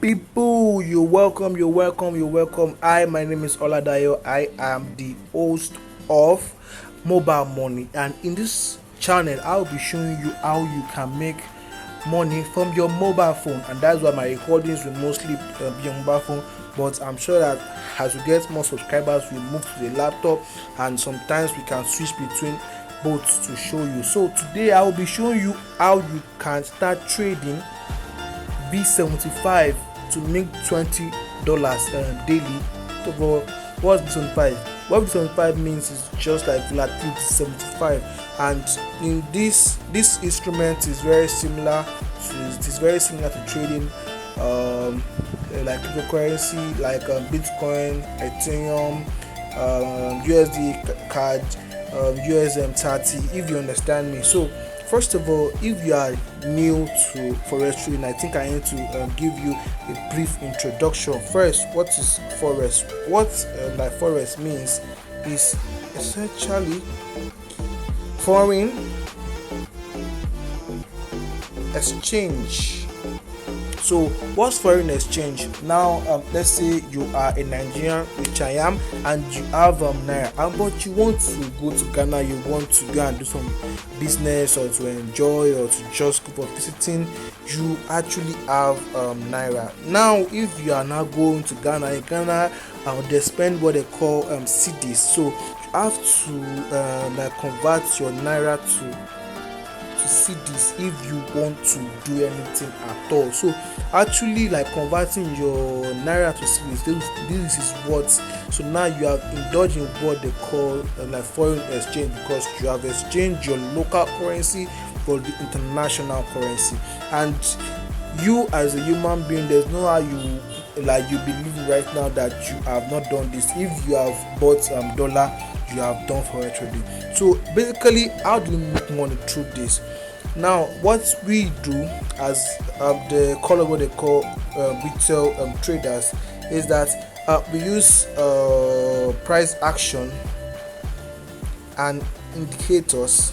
People, you're welcome. My name is Oladayo. I am the host of Mobile Money, and in this channel, I'll be showing you how you can make money from your mobile phone, and that's why my recordings will mostly be on mobile phone. But I'm sure that as we get more subscribers, we move to the laptop, and sometimes we can switch between both to show you. So today, I will be showing you how you can start trading B75 to make $20 daily. So what's B75? What B75 means is just like Volatility 75, and in this instrument is very similar to trading like cryptocurrency like Bitcoin, Ethereum, USD card, USM30, if you understand me. So first of all, if you are new to forex trading, I think I need to give you a brief introduction. First, what is forex? What like forex means is essentially foreign exchange. So what's foreign exchange? Now let's say you are a Nigerian, which I am, and you have naira, but you want to go to Ghana, you want to go and do some business or to enjoy or to just go for visiting. You actually have naira. Now if you are now going to Ghana, they spend what they call cedis. So you have to like convert your naira to see this if you want to do anything at all. So actually, like converting your naira to cedis, this is what. So now you have indulged in what they call like foreign exchange, because you have exchanged your local currency for the international currency. And you as a human being, there's no how you believe right now that you have not done this. If you have bought dollar, you have done forex trading. So basically, how do you make money through this? Now what we do as the color what they call retail traders is that we use price action and indicators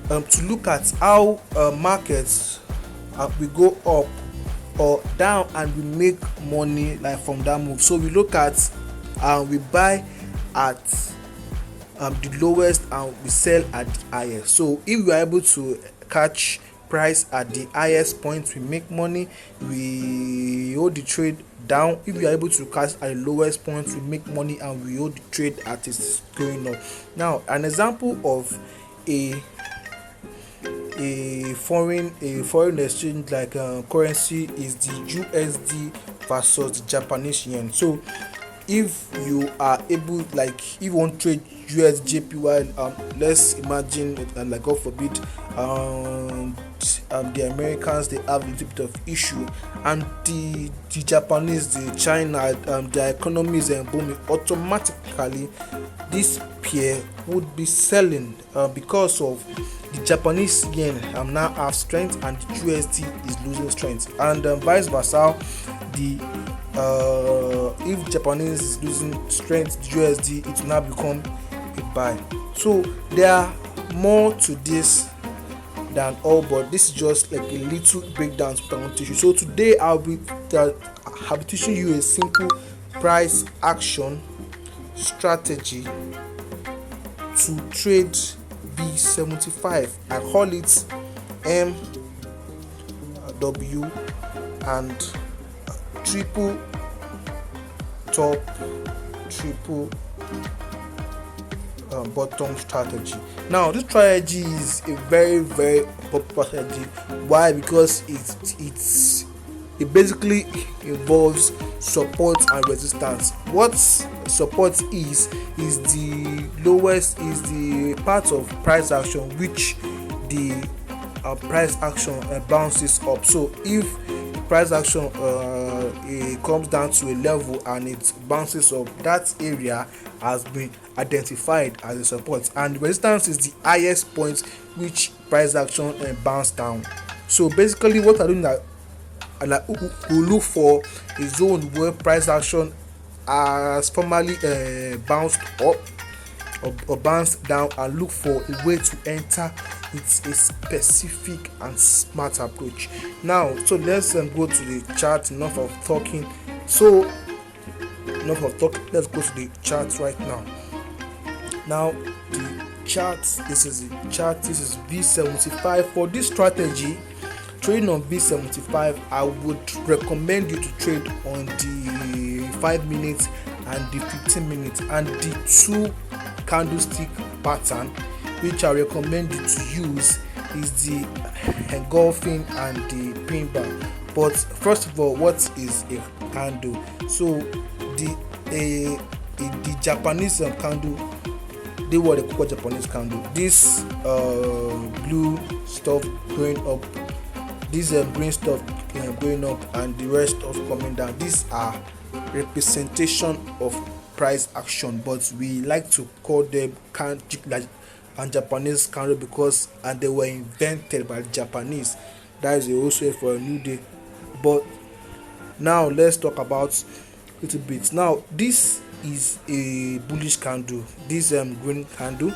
to look at how markets we go up or down, and we make money like from that move. So we look at we buy at the lowest and we sell at the highest. So if we are able to catch price at the highest point, we make money. We hold the trade down. If we are able to catch at the lowest point, we make money, and we hold the trade at its going up. Now an example of a foreign exchange like currency is the USD versus the Japanese yen. So if you are able, like if you want to trade USJPY, let's imagine like God forbid the Americans, they have a little bit of issue, and the Japanese, the China, their economy is booming. Automatically this pair would be selling because of the Japanese yen now have strength and the USD is losing strength, and vice versa. The if Japanese is losing strength, the USD, it will now become a buy. So there are more to this than all, but this is just like a little breakdown to teach you. So today I'll be teaching you a simple price action strategy to trade B75. I call it MW and triple top, triple bottom strategy. Now this strategy is a very popular strategy. Why? Because it basically involves support and resistance. What support is the lowest, is the part of price action which the price action bounces up. So if price action it comes down to a level and it bounces up, that area has been identified as a support, and resistance is the highest point which price action bounce down. So basically what I do that, we look for a zone where price action has formerly bounced up or bounced down, and look for a way to enter It's a specific and smart approach. Now, so let's go to the chart. Enough of talking. So enough of talking. Let's go to the chart right now. Now the chart. This is the chart. This is V75. For this strategy, trading on V75, I would recommend you to trade on the 5 minutes and the 15 minutes and the 2 candlestick pattern. Which I recommend you to use is the engulfing and the pin bar. But first of all, what is a candle? So the Japanese candle, they were the called Japanese candle. This blue stuff going up, this green stuff going up, and the rest of coming down. These are representation of price action, but we like to call them and Japanese candle because they were invented by the Japanese. That is also for a new day. But now let's talk about a little bit. Now this is a bullish candle. This green candle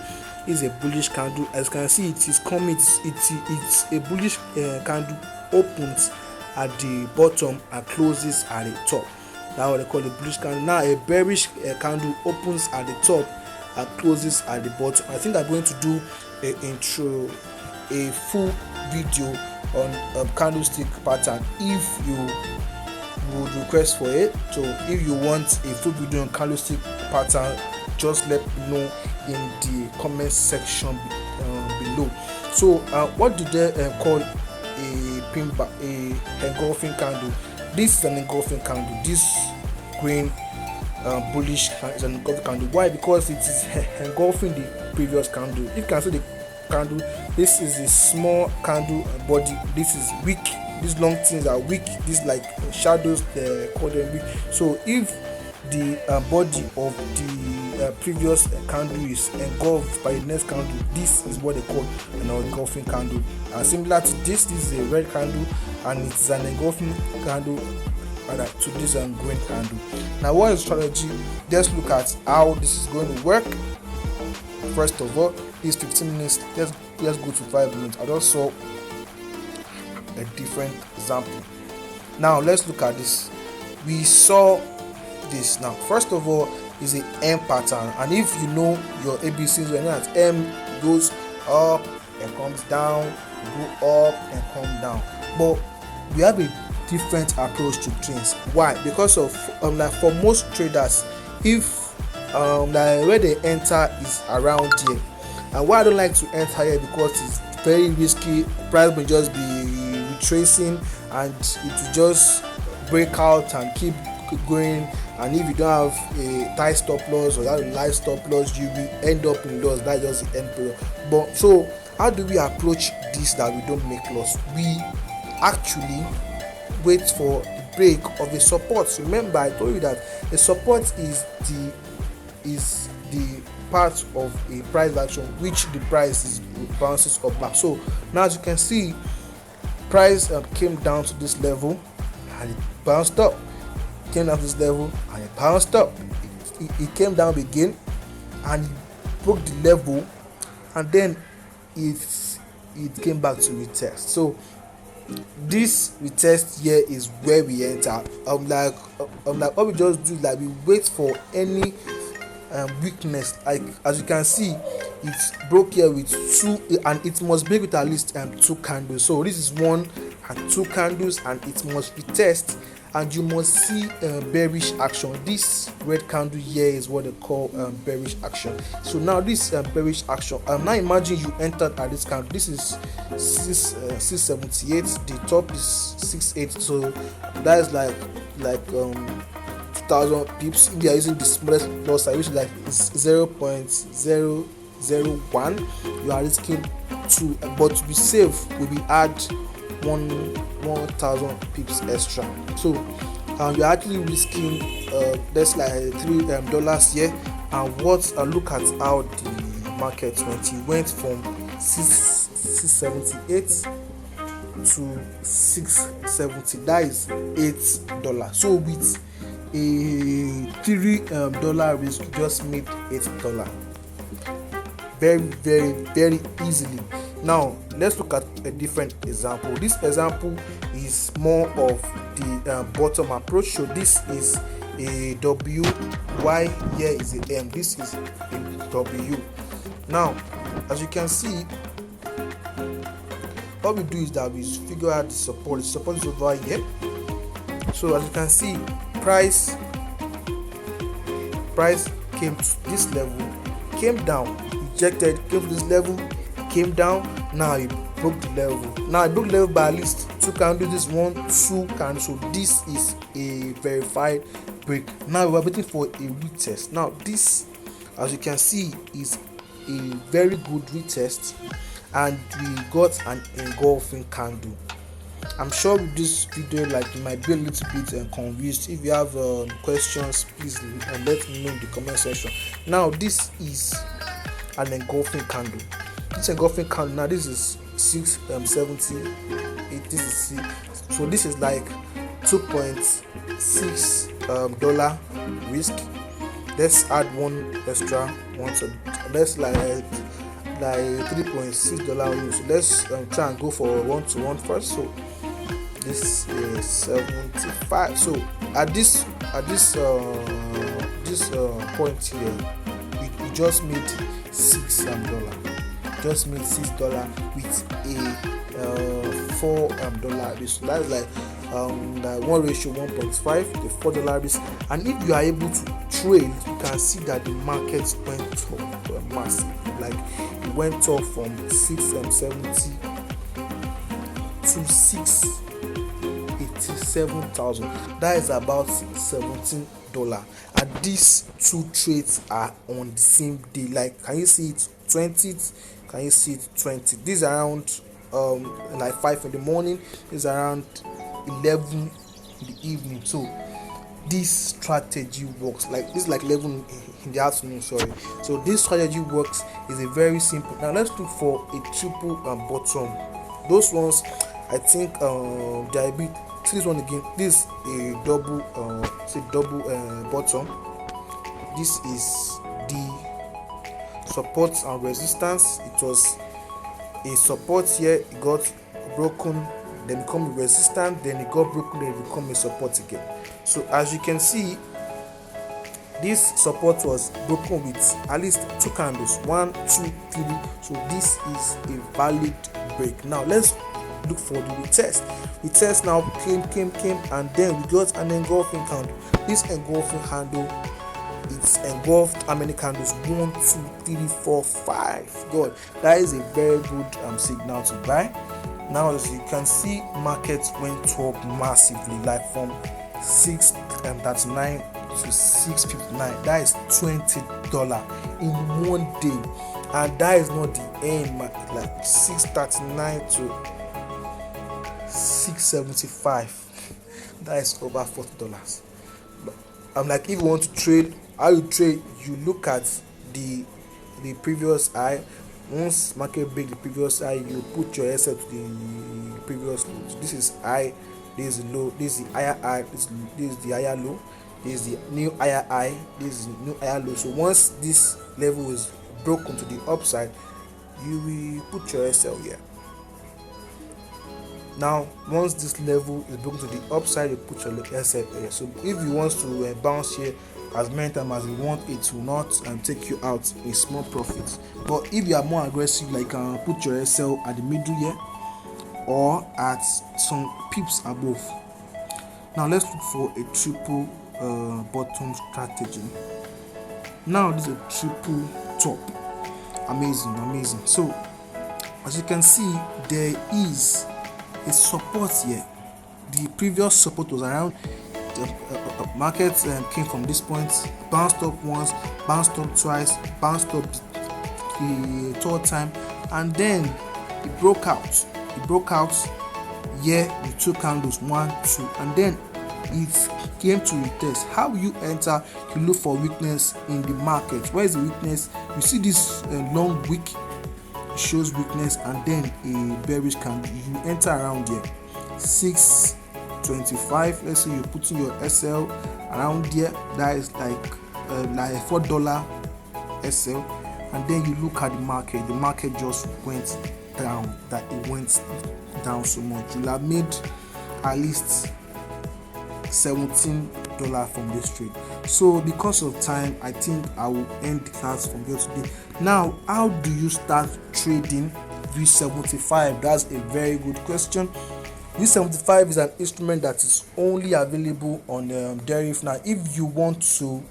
is a bullish candle. As you can see, it is coming. It's a bullish candle. Opens at the bottom and closes at the top. That's what they call a bullish candle. Now a bearish candle opens at the top and closes at the bottom. I think I'm going to do a full video on candlestick pattern if you would request for it. So if you want a full video on candlestick pattern, just let me know in the comment section below. So what do they call a pin bar, a engulfing candle? This is an engulfing candle. This green bullish is an engulfing candle. Why? Because it is engulfing the previous candle. If you can see the candle, this is a small candle body. This is weak. These long things are weak. These like shadows, they call them weak. So if the body of the previous candle is engulfed by the next candle, this is what they call an engulfing candle. And similar to this is a red candle, and it's an engulfing candle to this green candle. Now, what is strategy? Let's look at how this is going to work. First of all, this 15 minutes. Let's go to 5 minutes. I just saw a different example. Now let's look at this. We saw this. Now first of all is a M pattern, and if you know your ABCs, you know that M goes up and comes down, go up and come down. But we have a different approach to trades. Why? Because of like for most traders, if like where they enter is around here, and why I don't like to enter here because it's very risky. Price will just be retracing and it will just break out and keep going, and if you don't have a tight stop loss or you have a light stop loss, you will end up in loss. That's just the end period. But so how do we approach this that we don't make loss? We actually wait for the break of a support. Remember, I told you that a support is the part of a price action which the price is bounces up back. So now as you can see, price came down to this level and it bounced up, came down to this level and it bounced up, it came down again and it broke the level, and then it came back to retest. So this retest here is where we enter. Like what we just do, like we wait for any weakness. Like as you can see, it broke here with 2, and it must break with at least 2 candles. So this is 1 and 2 candles, and it must retest, and you must see bearish action. This red candle here is what they call bearish action. So now this bearish action, now imagine you entered at this candle. This is 678, the top is 68, so that is like 2000 pips. If they are using the smallest loss size, which is like 0.001, you are risking 2, but to be safe we will add 1000 pips extra. So you're actually risking that's like $3 here. And what look at how the market went. It went from 678 to 670. That is $8. So with a $3 risk, you just made $8 very, very, very easily. Now let's look at a different example. This example is more of the bottom approach. So this is a W, Y here is a M, this is a W. Now as you can see, what we do is that we figure out the support. The support is over here. So as you can see, price came to this level, came down, rejected, came to this level, came down. Now it broke the level. Now it broke the level by at least 2 candles. This 1, 2 candles. So this is a verified break. Now we are waiting for a retest. Now this, as you can see, is a very good retest, and we got an engulfing candle. I'm sure with this video, like, you might be a little bit confused. If you have questions, please let me know in the comment section. Now this is an engulfing candle. This engulfing candle, now this is 670, this is 6, so this is like $2.6 risk. Let's add one extra one, so let's like $3.6. So let's try and go for 1-to-1 first. So this is 75. So at this point here, we just made $6. Just made $6 with a $4 risk. That's like one ratio 1.5, the $4 risk. And if you are able to trade, you can see that the market went up massive. Like it went up from 670 to 687,000. That is about $17. And these two trades are on the same day. Like, can you see it? 20th. Can you see it? 20. This is around like 5 in the morning. This is around 11 in the evening. So this strategy works. Like this is like 11 in the afternoon. Sorry. So this strategy works. Is a very simple. Now let's look for a triple bottom. Those ones, I think they are a bit. This one again. This is a double. Bottom. This is the support and resistance. It was a support here, it got broken, then become resistant, then it got broken, then it become a support again. So as you can see, this support was broken with at least 2 candles, 1, 2, 3. So this is a valid break. Now let's look for the retest. Retest now came, and then we got an engulfing candle. This engulfing candle, it's engulfed how many candles? 1, 2, 3, 4, 5. God, that is a very good signal to buy. Now as you can see, markets went up massively, like from 639 to 659. That is $20 in one day, and that is not the end market. Like 639 to 675, that is over $40. I'm like, if you want to trade, how you trade, you look at the previous high. Once market break the previous high, you put your SL to the previous low. So this is high, this is low, this is the higher high, this is the higher low, this is the new higher high, this is the new higher low. So once this level is broken to the upside, you will put your SL here. Now once this level is broken to the upside, you put your SL here. So if you want to bounce here as many times as you want, it will not take you out in small profits. But if you are more aggressive, like put your SL at the middle here or at some pips above. Now let's look for a triple bottom strategy. Now this is a triple top. Amazing. So as you can see, there is a support here. The previous support was around market came from this point, bounced up once, bounced up twice, bounced up the third time, and then it broke out here with 2 candles, 1, 2, and then it came to retest. How will you enter? You look for weakness in the market. Where is the weakness? You see this long wick shows weakness, and then a bearish candle. You enter around here 625. Let's say you're putting your SL around here. That is like $4 SL, and then you look at the market. The market just went down that it went down so much. You'll have made at least $17 from this trade. So because of time, I think I will end the class from here today. Now, how do you start trading V75? That's a very good question. V75 is an instrument that is only available on Derif. Now, if you want to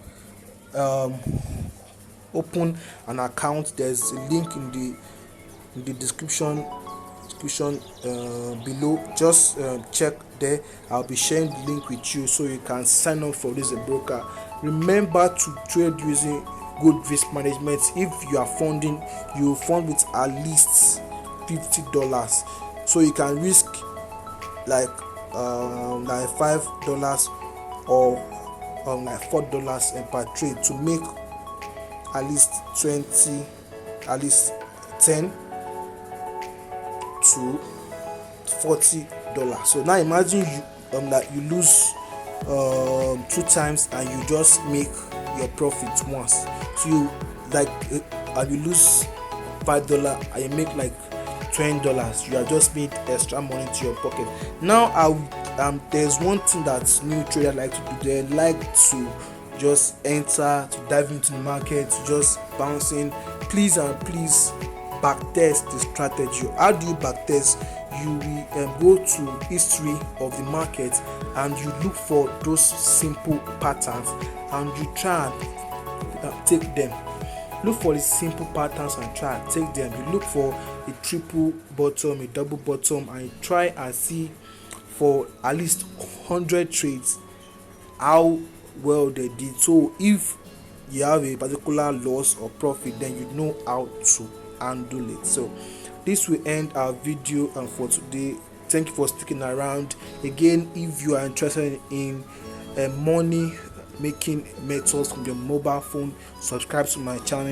open an account, there's a link in the description below. Just check there. I'll be sharing the link with you so you can sign up for this broker. Remember to trade using good risk management. If you are funding, you fund with at least $50, so you can risk like $5 or like $4 per trade to make at least 10 to $40. So now imagine you that you lose 2 times and you just make your profit once. So you like and you lose $5 and you make like $20. You are just made extra money to your pocket. Now there's one thing that new traders like to do. They like to just enter, to dive into the market, to just bouncing. Please backtest the strategy. How do you backtest? You will go to history of the market and you look for those simple patterns and you try and take them. Look for the simple patterns and try and take them. You look for a triple bottom, a double bottom, and you try and see for at least 100 trades how well they did. So if you have a particular loss or profit, then you know how to handle it. So this will end our video for today. Thank you for sticking around. Again, if you are interested in money making methods from your mobile phone, subscribe to my channel